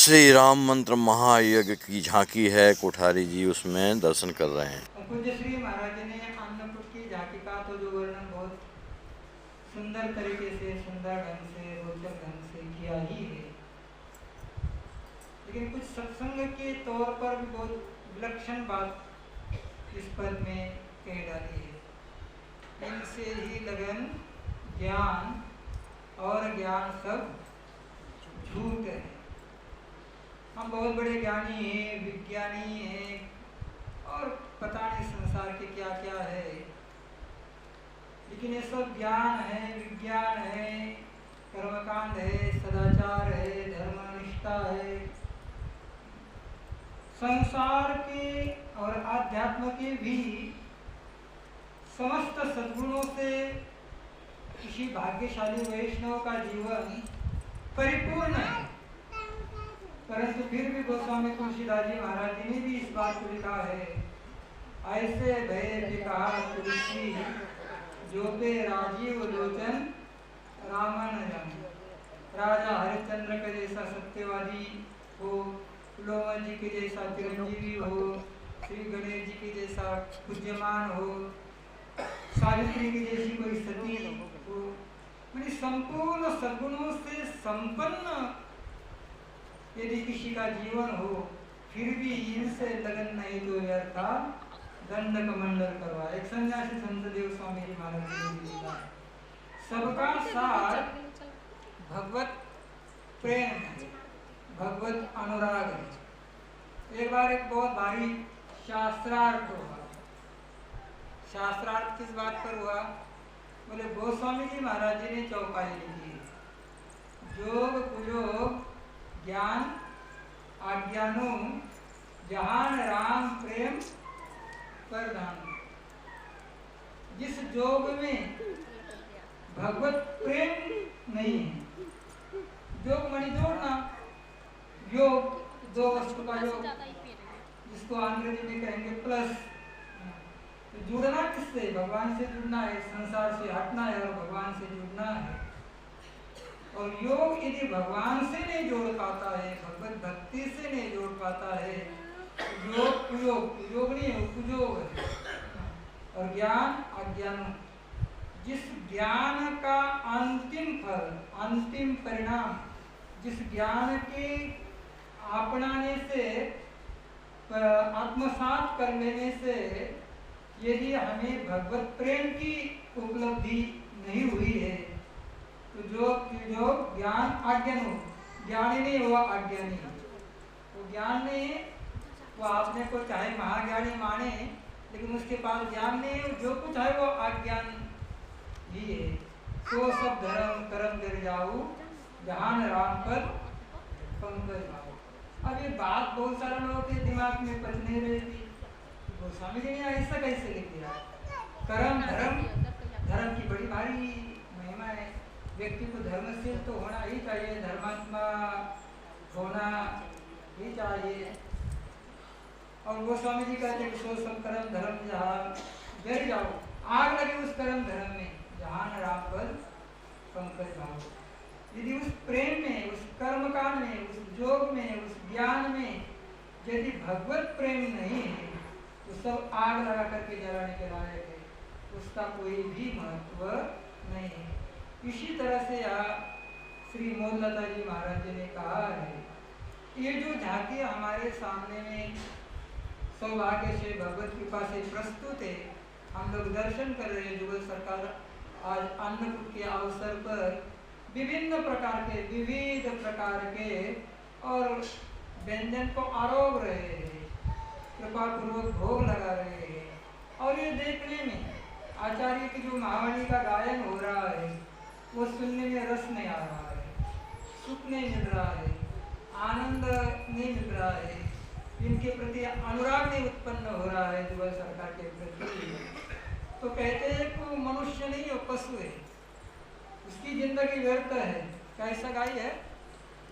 श्री राम मंत्र महायज्ञ की झांकी है। कोठारी जी उसमें दर्शन कर रहे हैं। पूज्य श्री महाराज ने अन्नकूट की झांकी का तो जो वर्णन बहुत सुंदर तरीके से, सुंदर ढंग से, रोचक ढंग से किया ही है, लेकिन कुछ सत्संग के तौर पर भी बहुत विलक्षण बात इस पद में कह डाली है। इनसे ही लगन ज्ञान और ज्ञान सब झूठ है। हम बहुत बड़े ज्ञानी हैं, विज्ञानी हैं और पता नहीं संसार के क्या क्या है, लेकिन ये सब ज्ञान है, विज्ञान है, कर्मकांड है, सदाचार है, धर्मनिष्ठा है, संसार के और आध्यात्म के भी समस्त सद्गुणों से किसी भाग्यशाली वैष्णव का जीवन परिपूर्ण है। परंतु फिर भी गोस्वामी तुलसीदास जी महाराज जी ने भी इस बात को लिखा है, ऐसे भय विकार तुलसी जो पे राजीव लोचन रामन जन। राजा हरिश्चंद्र के जैसा सत्यवादी हो, लोमन जी के जैसा चिरंजीवी हो, श्री गणेश जी के जैसा पूज्यमान हो, सावित्री की जैसी कोई सती हो, मैंने संपूर्ण सद्गुणों से संपन्न यदि किसी का जीवन हो, फिर भी इनसे लगन नहीं तो व्यर्था दंडक मंडल करवा। एक सन्यासी संत देव स्वामी जी महाराज ने लिखा है, सबका सार भगवत प्रेम है, भगवत अनुराग है। एक बार एक बहुत भारी शास्त्रार्थ हुआ। शास्त्रार्थ किस बात पर हुआ? बोले गोस्वामी जी महाराज जी ने चौपाई लिखी है, योग कुयोग ज्ञान आज्ञानो जहान राम प्रेम प्रधान। जिस योग में भगवत प्रेम नहीं है, योग मणि जोड़ना, योग दो वस्तु का योग, जिसको अंग्रेजी में कहेंगे प्लस। तो जुड़ना किससे? भगवान से जुड़ना है, संसार से हटना है और भगवान से जुड़ना है। और योग यदि भगवान से नहीं जोड़ पाता है, भगवत भक्ति से नहीं जोड़ पाता है, योग कुयोग, योग नहीं है, कुयोग है। और ज्ञान अज्ञान, जिस ज्ञान का अंतिम फल, अंतिम परिणाम, जिस ज्ञान के अपनाने से, आत्मसात कर लेने से यदि हमें भगवत प्रेम की उपलब्धि नहीं हुई है, तो जो ज्ञान अज्ञान हो, ज्ञानी नहीं हुआ अज्ञानी, वो ज्ञान नहीं है, वो आपने को चाहे महाज्ञानी माने, लेकिन उसके पास ज्ञान नहीं है, जो कुछ है वो अज्ञान ही है। तो सब धर्म कर्म कर जाऊ जहान राम पर पंकज भाव। अब ये बात बहुत सारे लोगों के दिमाग में पच नहीं रही थी, गोस्वामी जी ने ऐसा कैसे लिख दिया? कर्म धर्म, धर्म की बड़ी भारी महिमा है। व्यक्ति को धर्मशील तो होना ही चाहिए, धर्मात्मा होना ही चाहिए। और गोस्वामी जी कहते हैं सो सब कर्म धर्म जहाँ गिर जाओ, आग लगे उस कर्म धर्म में, जहान राम पर पंकज भाव। यदि उस प्रेम में, उस कर्म कांड में, उस योग में, उस ज्ञान में यदि भगवत प्रेम नहीं है, तो सब आग लगा करके जलाने के लायक है, उसका कोई भी महत्व नहीं है। इसी तरह से यहाँ श्री मोहलता जी महाराज जी ने कहा है, ये जो झांकी हमारे सामने में सौभाग्य से भगवत कृपा से प्रस्तुत है, हम लोग दर्शन कर रहे हैं। जुगल सरकार आज अन्नकूट के अवसर पर विभिन्न प्रकार के, विविध प्रकार के और व्यंजन को आरोग रहे हैं, कृपा पूर्वक भोग लगा रहे हैं। और ये देखने में आचार्य की जो महावाणी का गायन हो रहा है, वो सुनने में रस नहीं आ रहा है, सुख नहीं मिल रहा है, आनंद नहीं मिल रहा है, इनके प्रति अनुराग नहीं उत्पन्न हो रहा है जुगल सरकार के प्रति। तो कहते हैं कि मनुष्य नहीं, वो पशु है, उसकी जिंदगी व्यर्थ है। कैसा गाय है?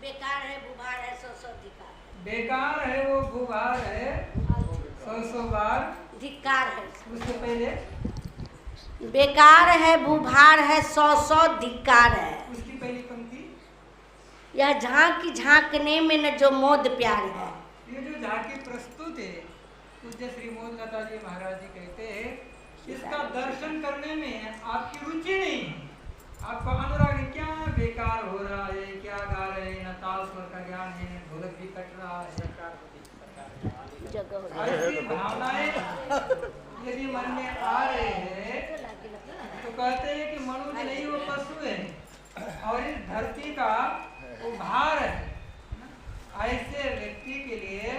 बेकार है, भूभार है, सौ धिक्कार। बेकार है वो, भूभार है, सौ बार धिक्कार है। उससे पहले बेकार है, भूभार है, सौ धिक्कार है। उसकी पहली पंक्ति यह झांकी झांकने में न जो मोद प्यार है। ये जो झांकी प्रस्तुत है पूज्य श्री मोहन लता जी महाराज जी कहते हैं इसका दर्शन करने में आपकी रुचि नहीं है, आपका अनुराग है, क्या बेकार हो रहा है, क्या गा रहे हैं, न ताल स्वर का ज्ञान है, न ढोलक भी कट रहा है, ऐसी भावनाएं यदि मन में आ रहे हैं तो कहते हैं कि मनुष्य नहीं वो पशु है और इस धरती का उभार है। ऐसे व्यक्ति के लिए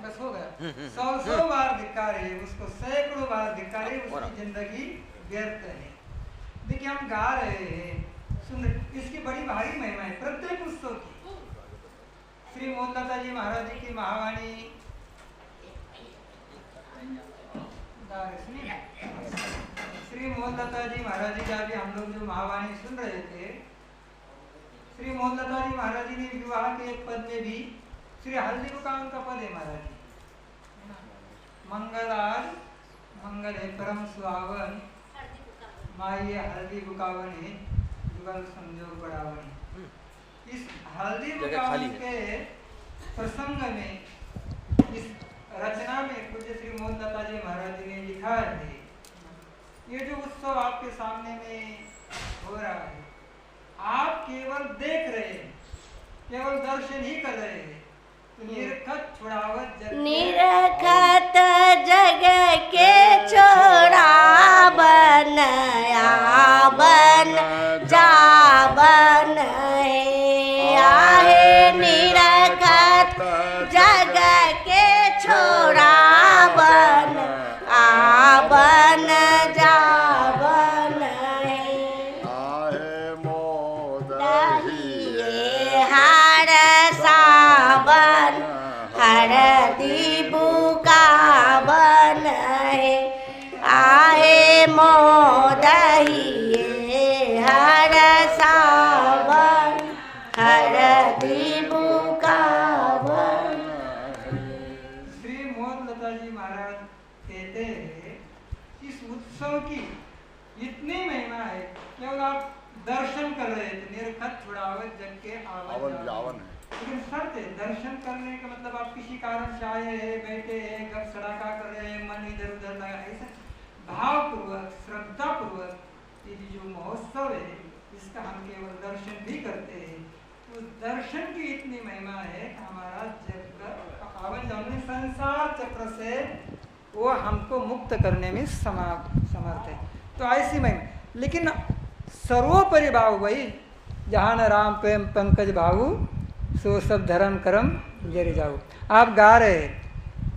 बस हो गया, 100 बार धिक्कारे, उसको सैकड़ों बार धिक्कारे, उसकी जिंदगी व्यर्थ है। देखिए हम गा रहे हैं, सुन रहे, इसकी बड़ी भारी महिमा है प्रत्येक उत्सव की। श्री मोहन लता जी महाराज जी की महावाणी श्री मोहन लता जी महाराज जी का भी हम लोग जो महावाणी सुन रहे थे, श्री मोहन लता जी महाराज जी ने विवाह के एक पद में भी श्री हल्दी बुकावन का पद है महाराज जी, मंगल आज मंगल है परम सुहावन, माइये हल्दी बुकावन है जुगल संजोग बढ़ावन। इस हल्दी बुकावन के प्रसंग में इस रचना में पूज्य श्री मोहन लता जी महाराज जी ने लिखा है, ये जो उत्सव आपके सामने में हो रहा है आप केवल देख रहे हैं, केवल दर्शन ही कर रहे हैं, तो निरखत छुड़ावत जग निरखत जग के छोड़ावन आवन जावन आहे, निरखत जग के छोड़ावन आवन जावन हर सावन हरदी बुकावन आहे मोदहिए हर सावन हरदी बुकावन। श्री मोहन लता जी महाराज कहते हैं इस उत्सव की इतनी महिमा है, केवल आप दर्शन कर रहे थे, निरखत छुड़ावत जग के आवन जावन है। लेकिन शर्त है, दर्शन करने का मतलब आप किसी कारण से आए हैं, बैठे हैं, गप सड़ाका कर रहे हैं, मन इधर उधर लगा, ऐसा भावपूर्वक श्रद्धा पूर्वक ये जो महोत्सव है इसका हम केवल दर्शन भी करते हैं। तो दर्शन की इतनी महिमा है कि हमारा जग का आवन जावन संसार चक्र से वो हमको मुक्त करने में समर्थ है। तो ऐसी महिमा, लेकिन सर्वोपरि भाव वही जहाँ न राम प्रेम पंकज भाऊ सो सब धर्म कर्म जरि जाऊ। आप गा रहे हैं,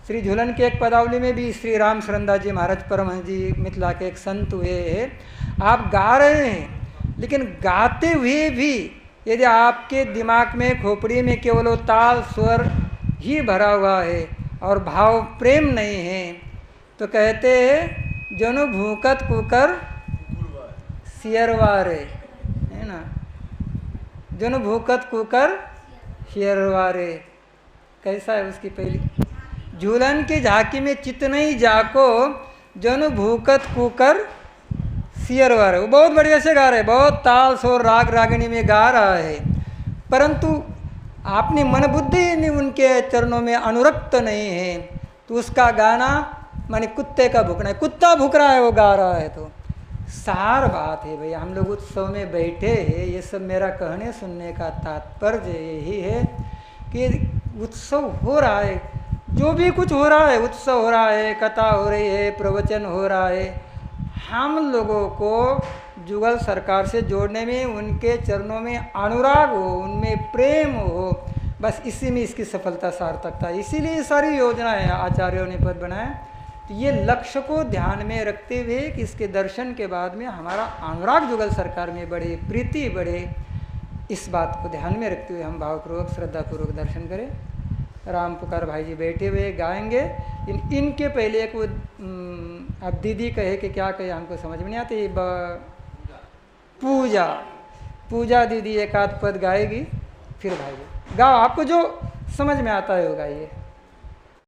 श्री झूलन के एक पदावली में भी श्री राम शरणदास जी महाराज परमहंस जी मिथिला के एक संत हुए हैं, आप गा रहे हैं, लेकिन गाते हुए भी यदि आपके दिमाग में खोपड़ी में केवल वो ताल स्वर ही भरा हुआ है और भाव प्रेम नहीं है, तो कहते हैं जनु भूकत कुकर सियरवारे, है ना, जनु भूकत कुकर सियरवारे। कैसा है उसकी पहली, झूलन की झांकी में चितने ही जाको जनु भूकत कुकर सियरवारे। वो बहुत बढ़िया से गा रहे, बहुत ताल स्वर राग रागिनी में गा रहा है, परंतु आपने मन बुद्धि उनके चरणों में अनुरक्त नहीं है, तो उसका गाना माने कुत्ते का भुकना है, कुत्ता भुक रहा है वो गा रहा है। तो सार बात है भैया, हम लोग उत्सव में बैठे हैं, ये सब मेरा कहने सुनने का तात्पर्य यही है कि उत्सव हो रहा है, जो भी कुछ हो रहा है, उत्सव हो रहा है, कथा हो रही है, प्रवचन हो रहा है, हम लोगों को जुगल सरकार से जोड़ने में, उनके चरणों में अनुराग हो, उनमें प्रेम हो, बस इसी में इसकी सफलता सार्थकता है। इसीलिए सारी योजनाएं आचार्यों ने पद बनाए। तो ये लक्ष्य को ध्यान में रखते हुए कि इसके दर्शन के बाद में हमारा अनुराग जुगल सरकार में बढ़े, प्रीति बढ़े, इस बात को ध्यान में रखते हुए हम भावपूर्वक श्रद्धापूर्वक दर्शन करें। राम पुकार भाई जी बैठे हुए गाएंगे। इनके पहले एक वो अब दीदी कहे कि क्या कहे हमको समझ में नहीं आती, पूजा पूजा दीदी एक आध पद गाएगी, फिर भाई गाओ, आपको जो समझ में आता है वो गाइए।